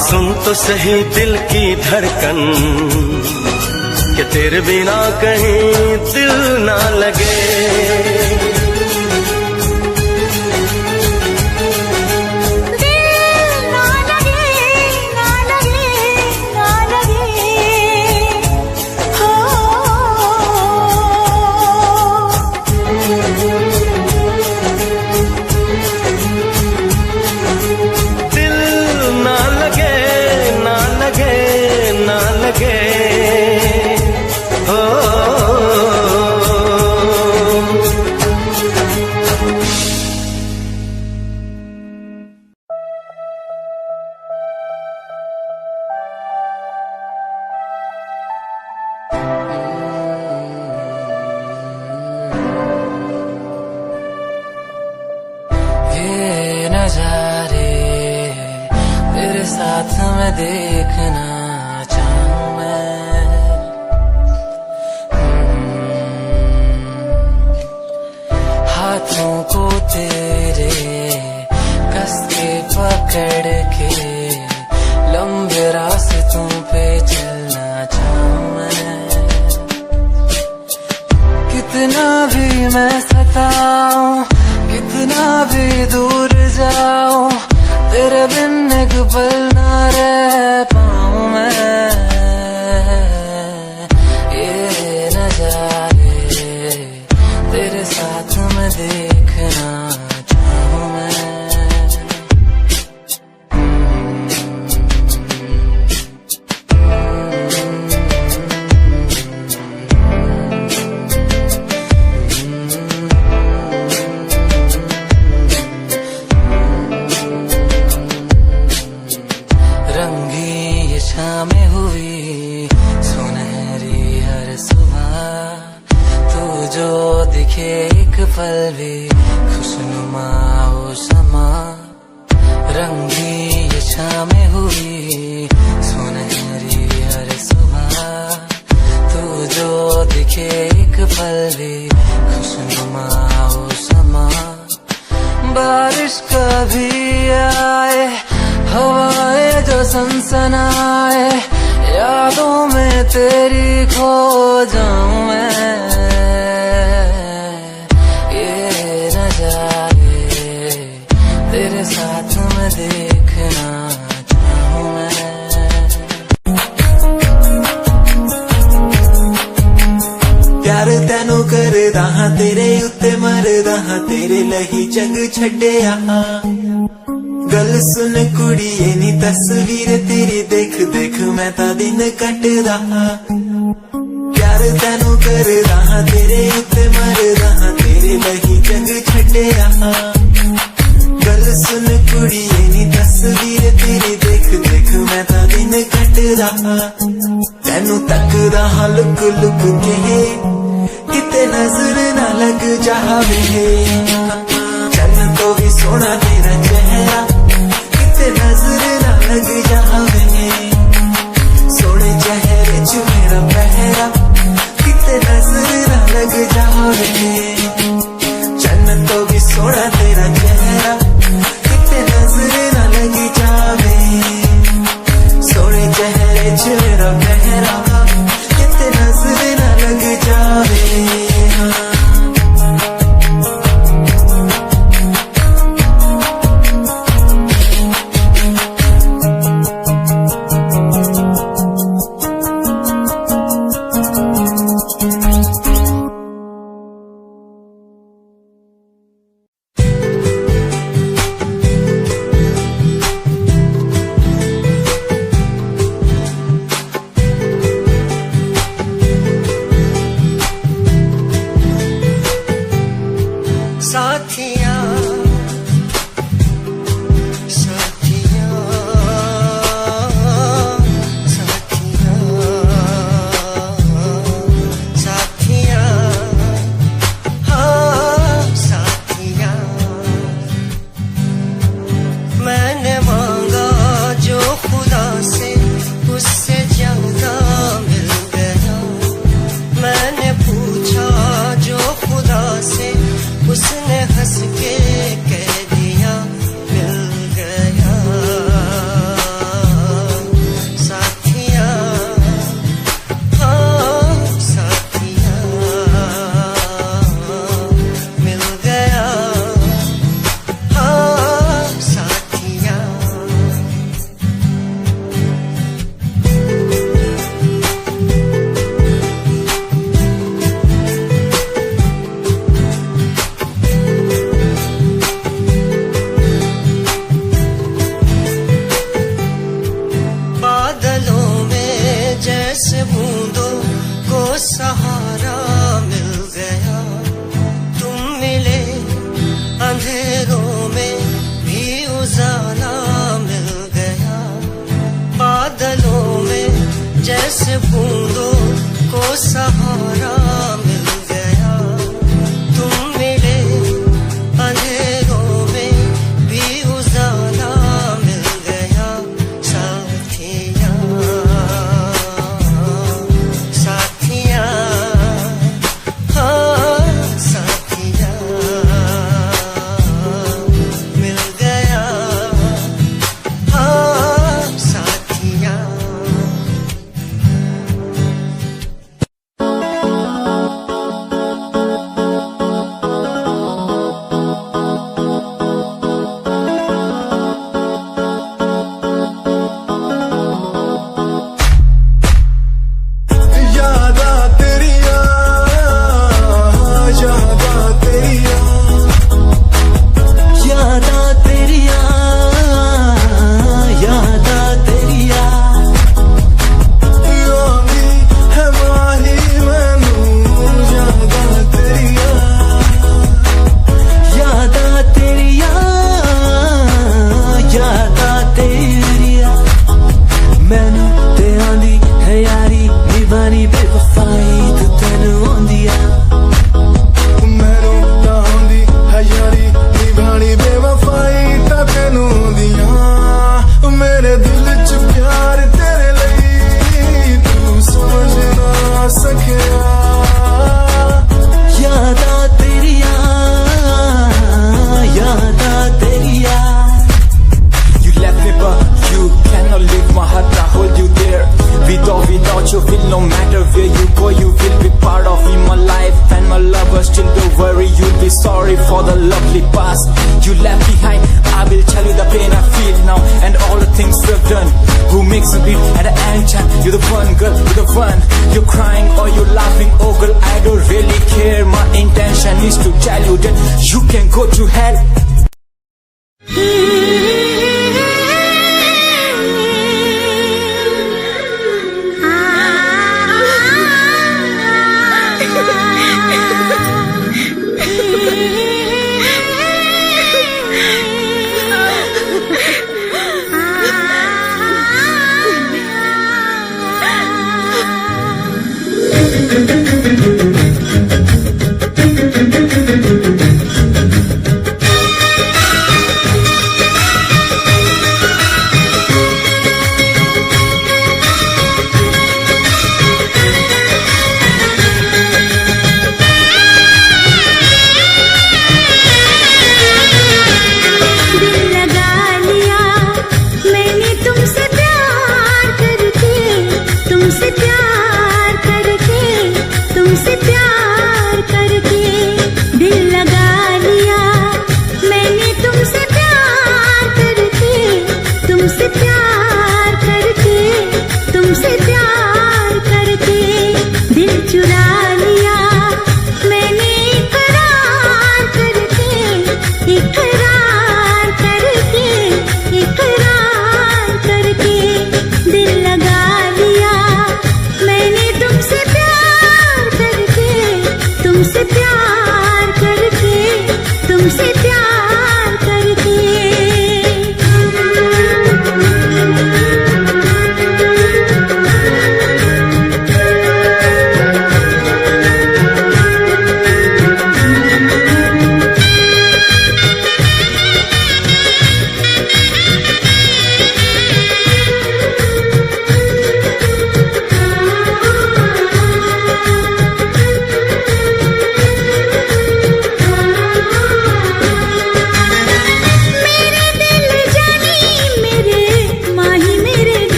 सुन तो सही दिल की धड़कन, कि तेरे बिना कहीं दिल ना लगे। नजारे तेरे साथ में देखना चाहूं मैं, हाथों को तेरे कस के पकड़ के लंबे रास्तों पे चलना चाहूं मैं। कितना भी मैं सताऊं, कितना भी दूर जाऊं, तेरे बिन एक पल ना रह पाऊं मैं। ये नजारे तेरे साथ में देखना चाहूं मैं। में हुई सुनहरी हर सुबह, तू जो दिखे एक पल भी खुशनुमा हो समा। रंगी ये शामें हुई सुनहरी हर सुबह, तू जो दिखे एक पल भी खुशनुमा हो समा। बारिश कभी आए, हवाएं जो सनसनाए, यादों में तेरी खो जाऊं मैं। ये नजारे तेरे साथ में देखना चाहूं मैं। प्यार तैनू करदा हां, तेरे उत्ते मरदा हां, तेरे लही जग छड्डिया। गल सुन कुड़िए नी तस्वीर तेरी देख देख मैं ता दिन कटदा। प्यार तैनू करदा हां, तेरे उत्ते मरदा हां, तेरे लही जग छड्डिया। गल सुन कुड़िए नी तस्वीर तेरी देख देख मैं ता दिन कटदा। तैनू तकदा हां लुक लुक के, किते नजर ना लग जावे। चन्न तो भी सोना तेरा चेहरा, नजर ना लग जावे। सोने चेहरे च मेरा पहरा, किते नजर ना लग जावे। चन्न तो भी सोना तेरा चेहरा, किते नजर ना लग जावे। सोने चेहरे च मेरा पहरा, किते नजर ना लग जावे। उजाला मिल गया बादलों में, जैसे बूंदों को सहारा मिल गया। तुम मिले अंधेरों में भी उजाला मिल गया। साथिया साथिया हाँ साथिया मिल गया हाँ साथिया। यादा तेरिया यादा तेरिया यादा तेरिया यादा तेरिया आंदी है माही मैनू यादा तेरिया यादा तेरिया यादा तेरिया मैनू ते आंदी है यारी निभानी बेवफाई तू तेनू आंदी आ मैनू तां आंदी है यारी निभानी बेवफाई तां तैनू आंदियां। मेरे दिल च प्यार तेरे लई तू समझ ना सकिया। यादा तेरिया यादा तेरिया You left me but you cannot leave my heart, I hold you there. Without you feel no matter where you go, you will be part of in my life and my lover. Still don't worry, you'll be sorry for the lovely past you left behind. I will tell you the pain I feel now and all the things we've done. Who makes me beat at the end time? You're the one girl, you're the one. You're crying or you're laughing, oh girl I don't really care. My intention is to tell you that you can go to hell.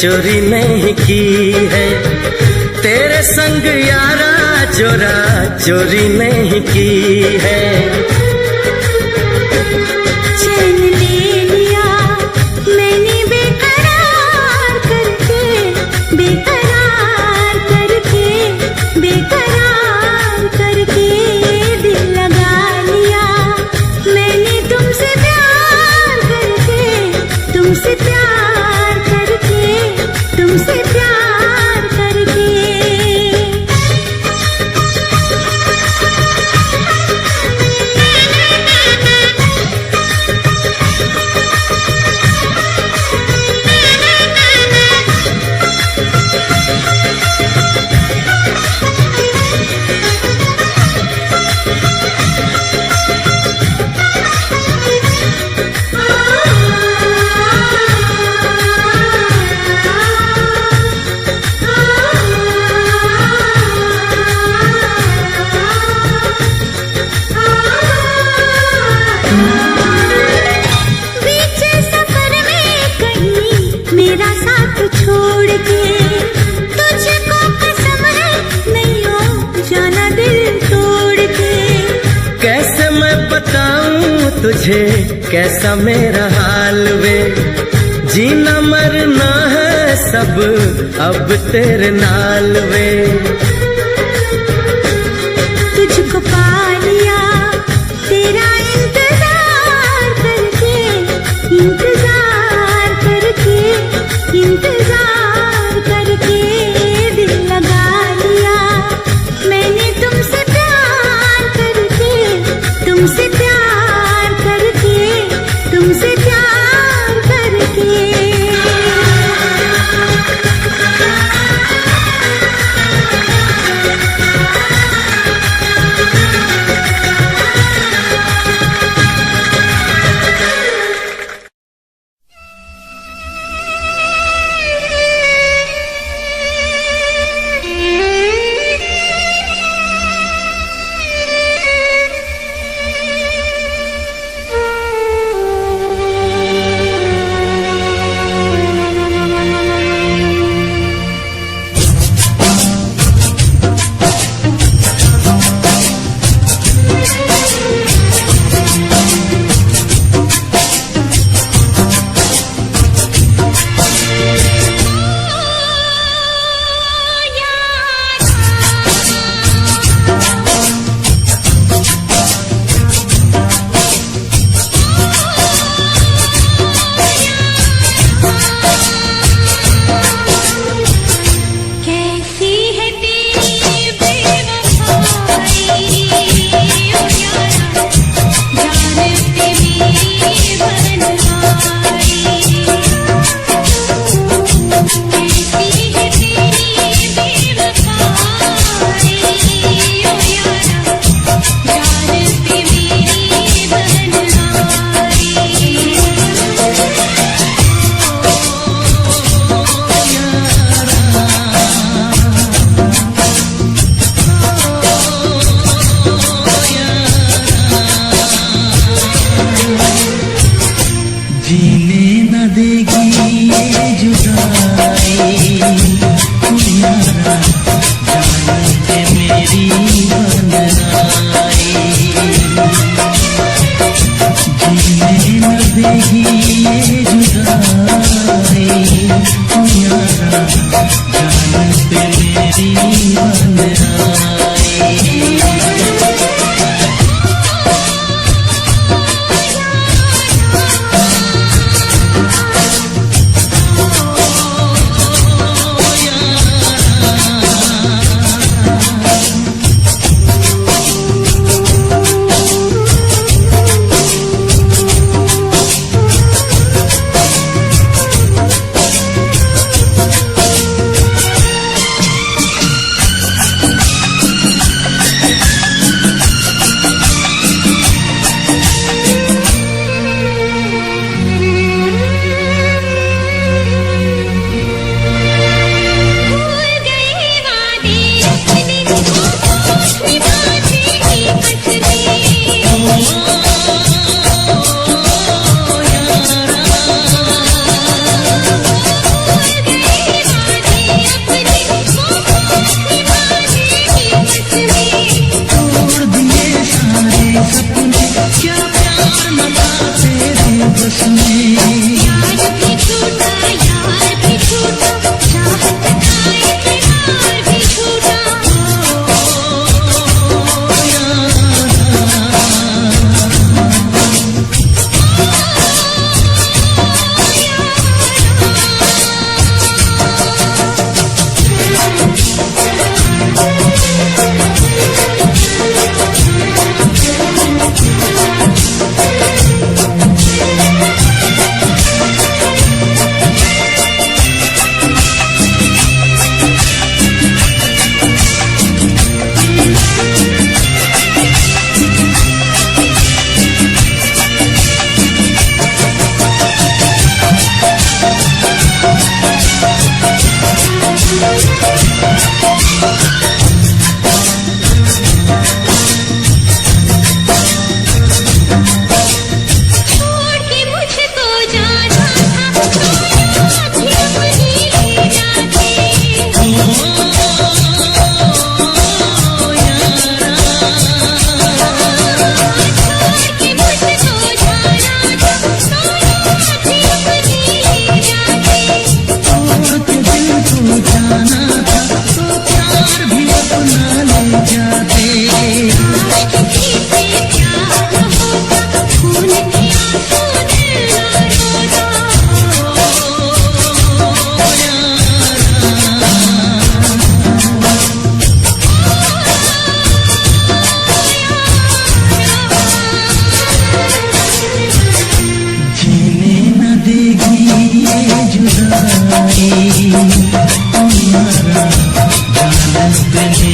चोरी नहीं की है तेरे संग यारा, चोरा चोरी नहीं की है। चैन ले लिया मैंने बेकरार करके, बेकरार करके, बेकरार करके दिल लगा लिया मैंने तुमसे प्यार करके, तुमसे प्यार करके, तुमसे प्यार तुझे कैसा मेरा हाल वे, जीना मरना है सब अब तेरे नाल वे। तुझको पा लिया तेरा इंतजार करके, इंतजार करके, इंतजार करके दिल लगा लिया मैंने तुमसे प्यार करके, तुमसे प्यार करके, तुमसे प्यार करके।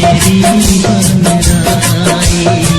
मेरी बन आई।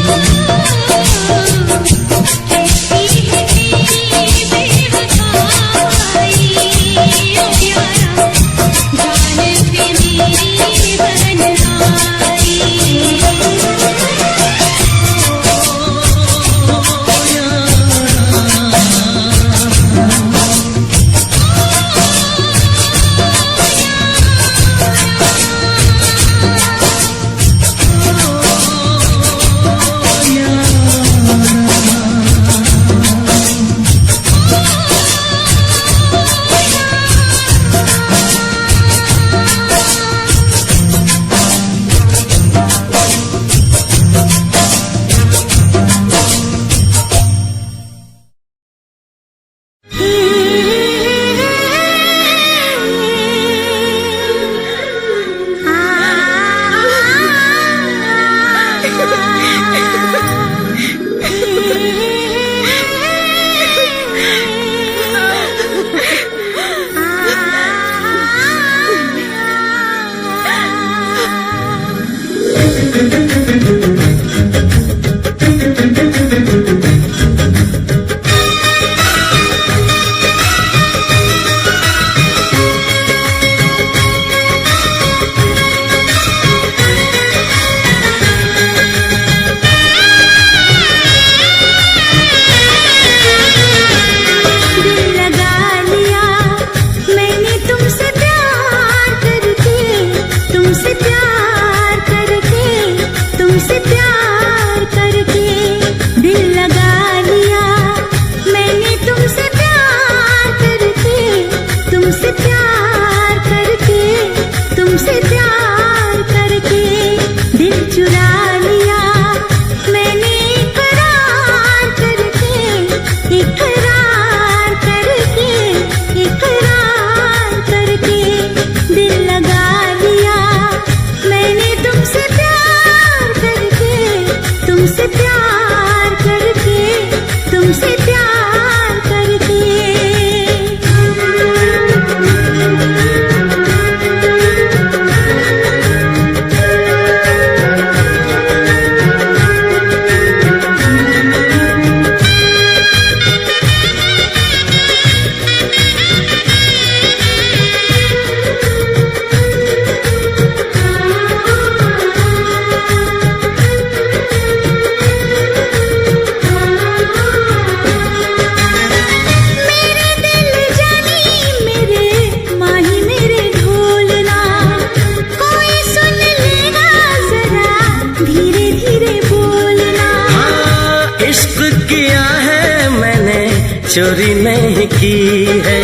चोरी नहीं की है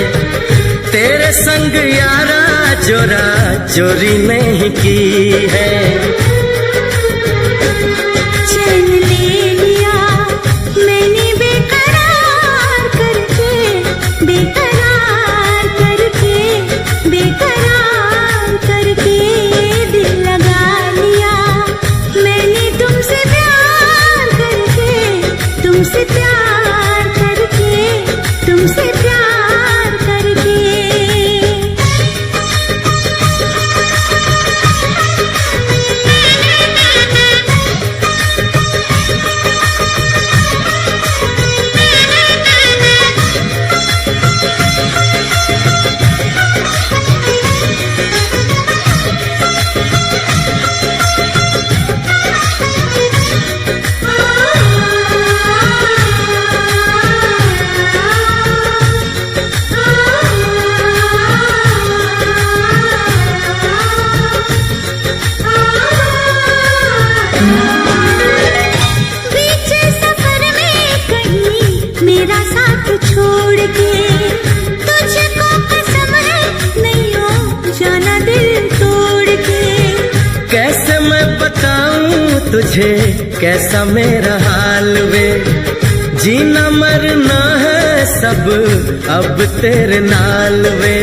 तेरे संग यारा, चोरा चोरी नहीं की है। चैन ले लिया मैंने बेकरार करके, बेकरार करके, बेकरार करके दिल लगा लिया मैंने तुमसे प्यार करके, तुमसे प्यार करके, तुमसे प्यार करके। छोड़ के तुझको कसम है नहीं हो जाना दिल तोड़ के। कैसे मैं बताऊं तुझे कैसा मेरा हाल वे, जीना मरना है सब अब तेरे नाल वे।